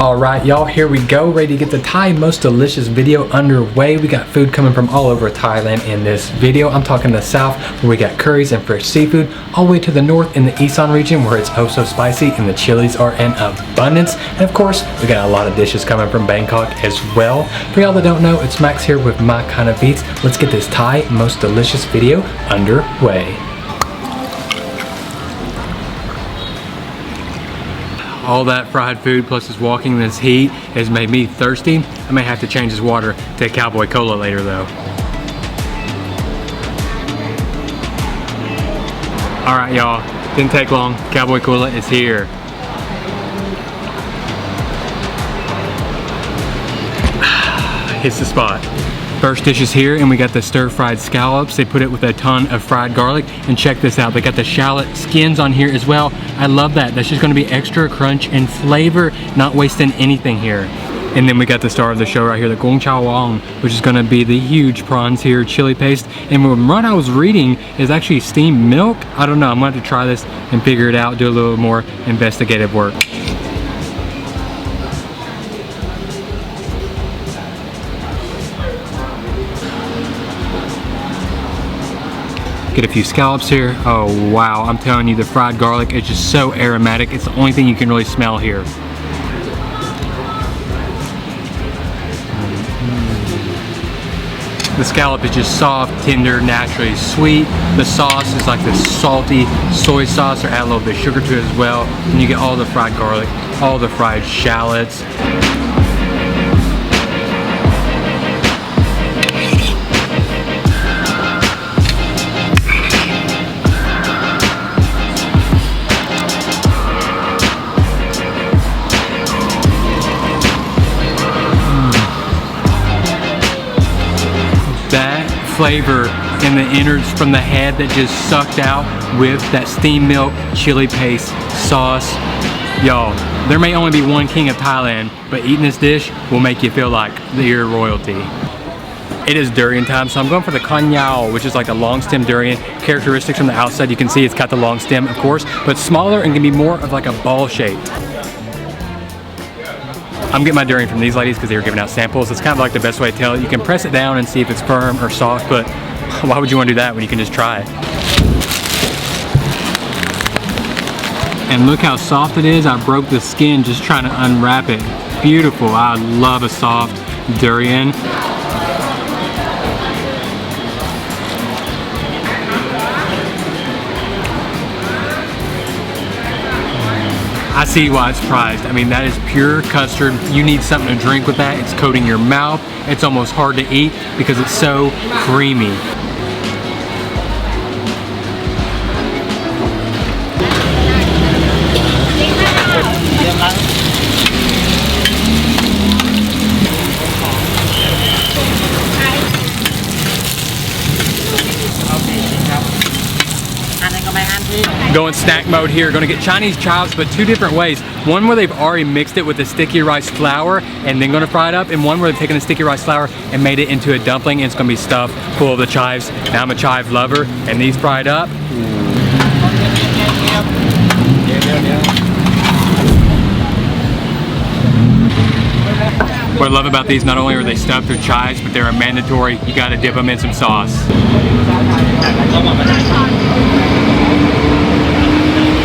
Alright y'all, here we go, ready to get the Thai most delicious video underway. We got food coming from all over Thailand in this video. I'm talking the south where we got curries and fresh seafood, all the way to the north in the Isaan region where it's oh so spicy and the chilies are in abundance. And of course, we got a lot of dishes coming from Bangkok as well. For y'all that don't know, it's Max here with My Kind of Eats. Let's get this Thai most delicious video underway. All that fried food plus just walking in this heat has made me thirsty. I may have to change this water to Cowboy Cola later though. Alright y'all, didn't take long. Cowboy Cola is here. Hits the spot. First dish is here and we got the stir-fried scallops. They put it with a ton of fried garlic, and check this out, they got the shallot skins on here as well. I love that. That's just going to be extra crunch and flavor, not wasting anything here. And then we got the star of the show right here, the gong chao wong, which is going to be the huge prawns here, chili paste. And what I was reading is actually steamed milk. I don't know, I'm going to have to try this and figure it out, do a little more investigative work. Get a few scallops here. Oh wow, I'm telling you, the fried garlic is just so aromatic. It's the only thing you can really smell here. The scallop is just soft, tender, naturally sweet. The sauce is like this salty soy sauce, or add a little bit of sugar to it as well. And you get all the fried garlic, all the fried shallots. Flavor in the innards from the head that just sucked out with that steamed milk chili paste sauce. Y'all, there may only be one king of Thailand, but eating this dish will make you feel like you're royalty. It is durian time, so I'm going for the kan yao, which is like a long stem durian. Characteristics from the outside, you can see it's got the long stem, of course, but smaller and can be more of like a ball shape. I'm getting my durian from these ladies because they were giving out samples. It's kind of like the best way to tell it. You can press it down and see if it's firm or soft, but why would you want to do that when you can just try it? And look how soft it is. I broke the skin just trying to unwrap it. Beautiful. I love a soft durian. I see why it's prized. I mean, that is pure custard. You need something to drink with that. It's coating your mouth. It's almost hard to eat because it's so creamy. Going snack mode here, gonna get Chinese chops, but two different ways. One where they've already mixed it with the sticky rice flour and then gonna fry it up, and one where they've taken the sticky rice flour and made it into a dumpling, and it's gonna be stuffed full of the chives. Now I'm a chive lover, and these fried up. What I love about these, not only are they stuffed with chives, but they're a mandatory. You gotta dip them in some sauce.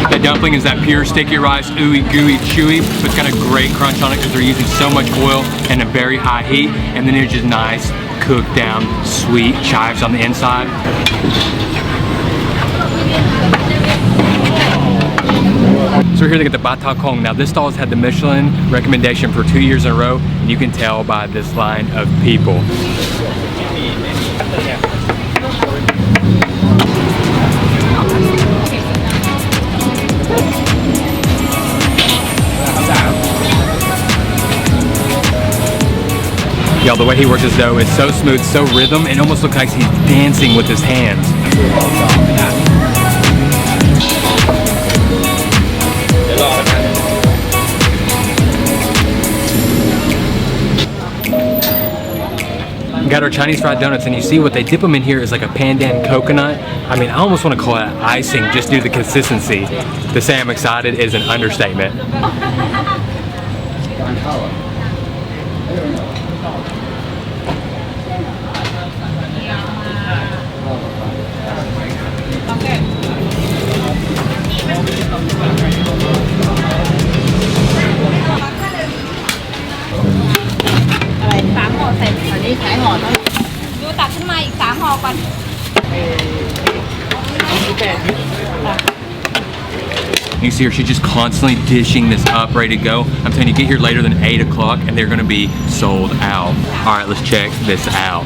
The dumpling is that pure sticky rice, ooey gooey chewy, but it's got a great crunch on it because they're using so much oil and a very high heat, and then it's just nice, cooked down, sweet chives on the inside. So we're here to get the Bata Kong. Now this stall has had the Michelin recommendation for 2 years in a row, and you can tell by this line of people. Y'all, the way he works his dough is so smooth, so rhythm, it almost looks like he's dancing with his hands. Got our Chinese fried donuts, and you see what they dip them in here is like a pandan coconut. I mean, I almost want to call it icing just due to the consistency. To say I'm excited is an understatement. อะไร3 ห่อเสร็จอันนี้ขายห่อเท่าไหร่ดูตักขึ้นมาอีก3 ห่อก่อน You see her, she's just constantly dishing this up, ready to go. I'm telling you, get here later than 8 o'clock and they're gonna be sold out. All right, let's check this out.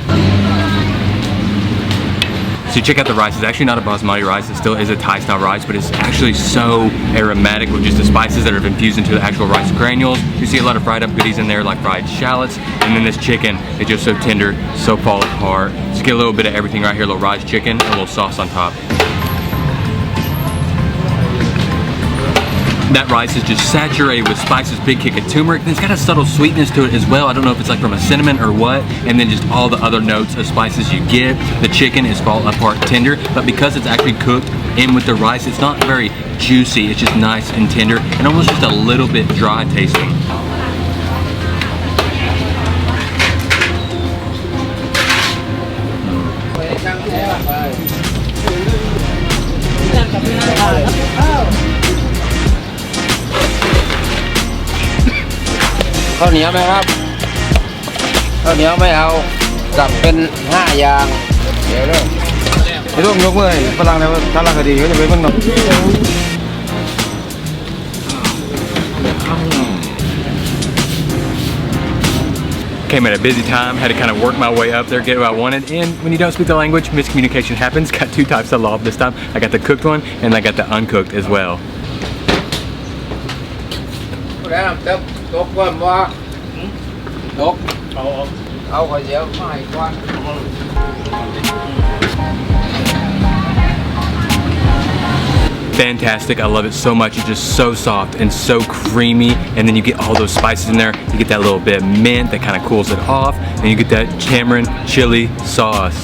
So check out the rice. It's actually not a basmati rice. It still is a Thai style rice, but it's actually so aromatic with just the spices that are infused into the actual rice granules. You see a lot of fried up goodies in there, like fried shallots. And then this chicken is just so tender, so fall apart. Just get a little bit of everything right here, a little rice chicken, and a little sauce on top. That rice is just saturated with spices, big kick of turmeric. And it's got a subtle sweetness to it as well. I don't know if it's like from a cinnamon or what. And then just all the other notes of spices you get. The chicken is fall apart tender, but because it's actually cooked in with the rice, it's not very juicy. It's just nice and tender and almost just a little bit dry tasting. Khao niếuไหมครับข้าวเหนียวไม่เอาจับเป็น5 อย่างเดี๋ยวเริ่มไอ้ร่วมยกมือฝรั่งในสารคดีเขาจะไปเบิ่งเนาะ Came at a busy time, had to kind of work my way up there, get what I wanted. And when you don't speak the language, miscommunication happens. Got 2 types of lobster this time. I got the cooked one and I got the uncooked as well. แล้วตกก่อนว่าตกเอาข้าวเหนียวมาให้ก่อน Fantastic, I love it so much. It's just so soft and so creamy, and then you get all those spices in there. You get that little bit of mint that kind of cools it off, and you get that tamarind chili sauce.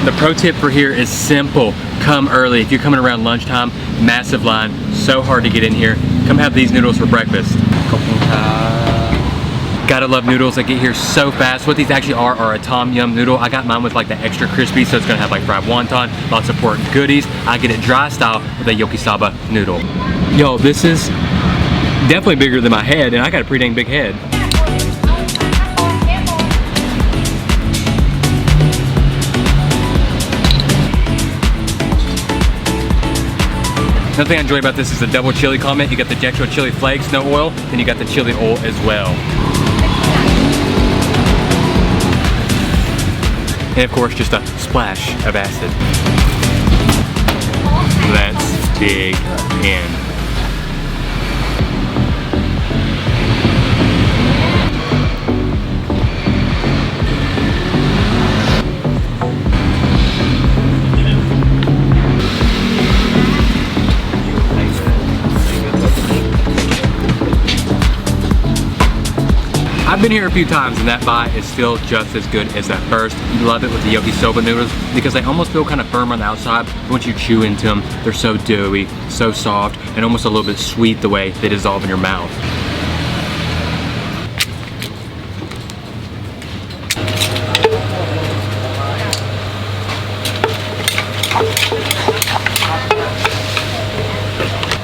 The pro tip for here is simple. Come early. If you're coming around lunchtime, massive line, so hard to get in here. Come have these noodles for breakfast. Gotta love noodles. They get here so fast. What these actually are a tom yum noodle. I got mine with like the extra crispy, so it's gonna have like fried wonton, lots of pork goodies. I get it dry style with a yakisaba noodle. Yo, this is definitely bigger than my head, and I got a pretty dang big head. Another thing I enjoy about this is the double chili comment. You got the actual chili flakes, no oil, and you got the chili oil as well. And of course, just a splash of acid. Let's dig in. I've been here a few times and that bite is still just as good as that first. You love it with the yakisoba noodles because they almost feel kind of firm on the outside, but once you chew into them, they're so doughy, so soft, and almost a little bit sweet the way they dissolve in your mouth.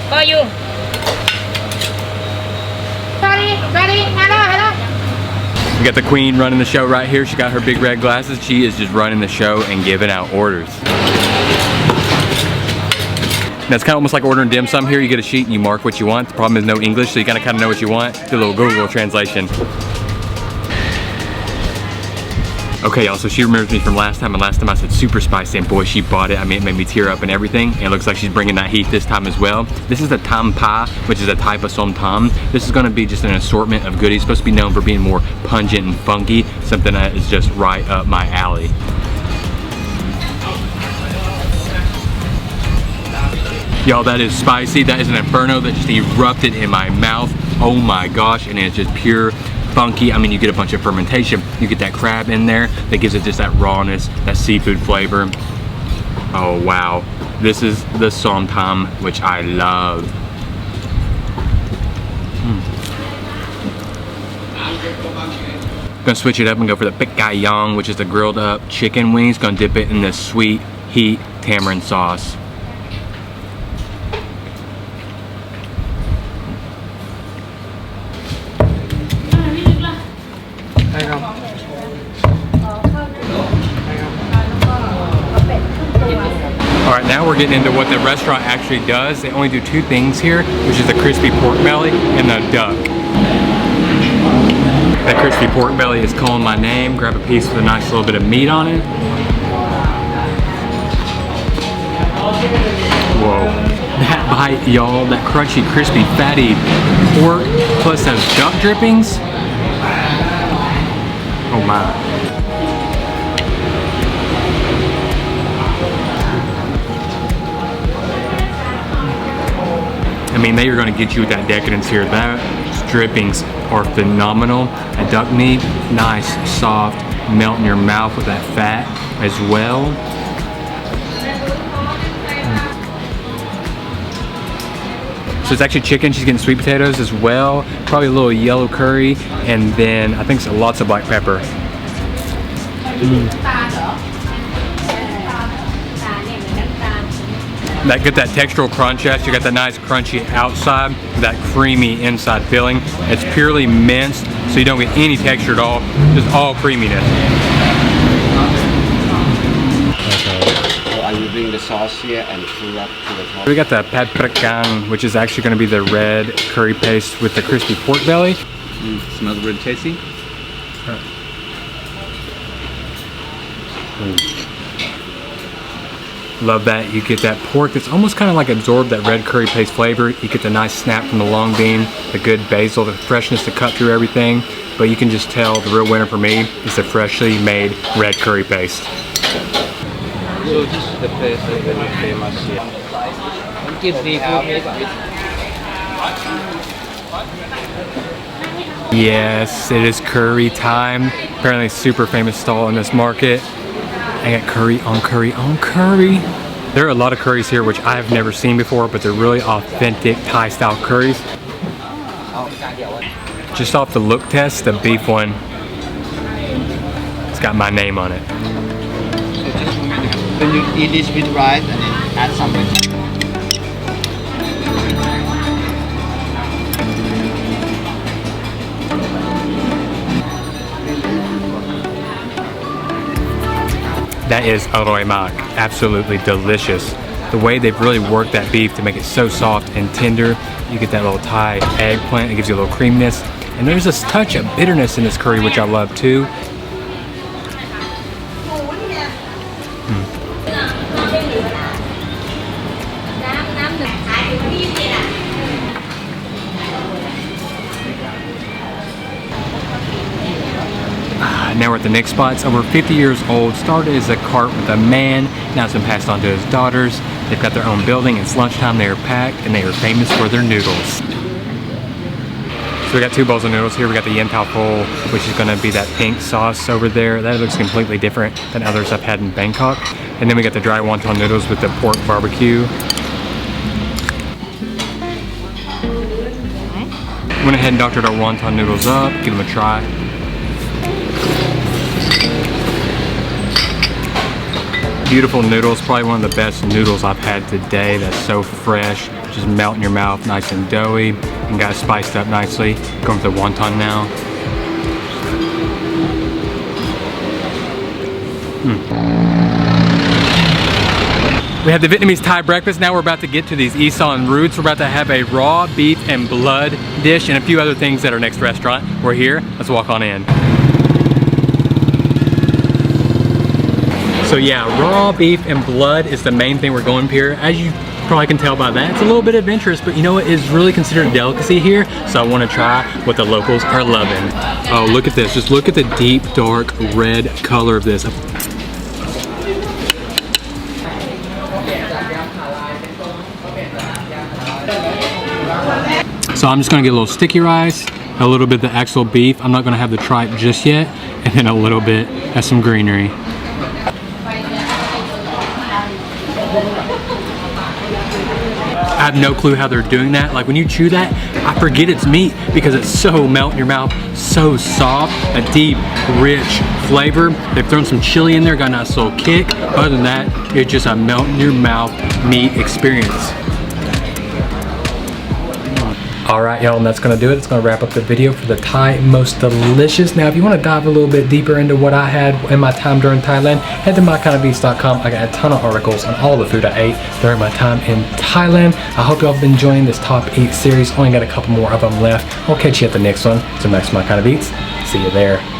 For you. Ready, hello. We got the queen running the show right here. She got her big red glasses. She is just running the show and giving out orders. Now it's kind of almost like ordering dim sum here. You get a sheet and you mark what you want. The problem is no English, so you gotta kind of know what you want. Do a little Google translation. Okay, y'all, so she remembers me from last time, and last time I said super spicy, and boy, she bought it. I mean, it made me tear up and everything. And it looks like she's bringing that heat this time as well. This is the tam pa, which is a type of som tam. This is gonna be just an assortment of goodies. Supposed to be known for being more pungent and funky, something that is just right up my alley. Y'all, that is spicy. That is an inferno that just erupted in my mouth. Oh my gosh, and it's just pure funky. I mean, you get a bunch of fermentation. You get that crab in there that gives it just that rawness, that seafood flavor. Oh wow. This is the som tam, which I love. Gonna switch it up and go for the pik gai yang, which is the grilled up chicken wings. Gonna dip it in this sweet heat tamarind sauce. Alright, now we're getting into what the restaurant actually does. They only do two things here, which is the crispy pork belly and the duck. That crispy pork belly is calling my name. Grab a piece with a nice little bit of meat on it. Whoa. That bite, y'all, that crunchy, crispy, fatty pork plus those duck drippings. Oh my. I mean, they are going to get you with that decadence here. That drippings are phenomenal. That duck meat, nice, soft, melt in your mouth with that fat as well. So it's actually chicken. She's getting sweet potatoes as well. Probably a little yellow curry, and then I think lots of black pepper. That get that textural crunch at you. Got that nice crunchy outside, that creamy inside filling. It's purely minced, so you don't get any texture at all, just all creaminess. So are you doing the sauce here and pull up to the top? We got the pad prakang, which is actually going to be the red curry paste with the crispy pork belly. Smells really tasty. Love that. You get that pork that's almost kind of like absorbed that red curry paste flavor. You get the nice snap from the long bean, the good basil, the freshness to cut through everything. But you can just tell the real winner for me is the freshly made red curry paste. So this is the place that's very famous here. Yes, it is curry time. Apparently super famous stall in this market. I got curry on curry on curry. There are a lot of curries here which I have never seen before, but they're really authentic Thai style curries. Just off the look test, the beef one, it's got my name on it. So just when you eat this with rice and then add some vegetables. That is aroy mak, absolutely delicious. The way they've really worked that beef to make it so soft and tender. You get that little Thai eggplant, it gives you a little creaminess. And there's this touch of bitterness in this curry, which I love too. Now we're at the next spot. It's over 50 years old. Started as a cart with a man. Now it's been passed on to his daughters. They've got their own building. It's lunchtime. They are packed and they are famous for their noodles. So we got two bowls of noodles here. We got the yen tao pho, which is going to be that pink sauce over there. That looks completely different than others I've had in Bangkok. And then we got the dry wonton noodles with the pork barbecue. Went ahead and doctored our wonton noodles up. Give them a try. Beautiful noodles, probably one of the best noodles I've had today. That's so fresh, just melt in your mouth, nice and doughy, and got it spiced up nicely. Going for the wonton now. We have the Vietnamese Thai breakfast. Now we're about to get to these Isaan roots. We're about to have a raw beef and blood dish and a few other things at our next restaurant. We're here, let's walk on in. So yeah, raw beef and blood is the main thing we're going here. As you probably can tell by that, it's a little bit adventurous, but you know what, it's really considered a delicacy here, so I want to try what the locals are loving. Oh, look at this. Just look at the deep, dark red color of this. So I'm just gonna get a little sticky rice, a little bit of the actual beef. I'm not gonna have the tripe just yet, and then a little bit of some greenery. I have no clue how they're doing that. Like when you chew that, I forget it's meat because it's so melt in your mouth, so soft, a deep, rich flavor. They've thrown some chili in there, got a nice little kick. Other than that, it's just a melt in your mouth meat experience. All right, y'all, and that's gonna do it. It's gonna wrap up the video for the Thai most delicious. Now, if you wanna dive a little bit deeper into what I had in my time during Thailand, head to mykindofeast.com. I got a ton of articles on all the food I ate during my time in Thailand. I hope y'all have been enjoying this top 8 series. Only got a couple more of them left. I'll catch you at the next one. So next My Kind of Eats. See you there.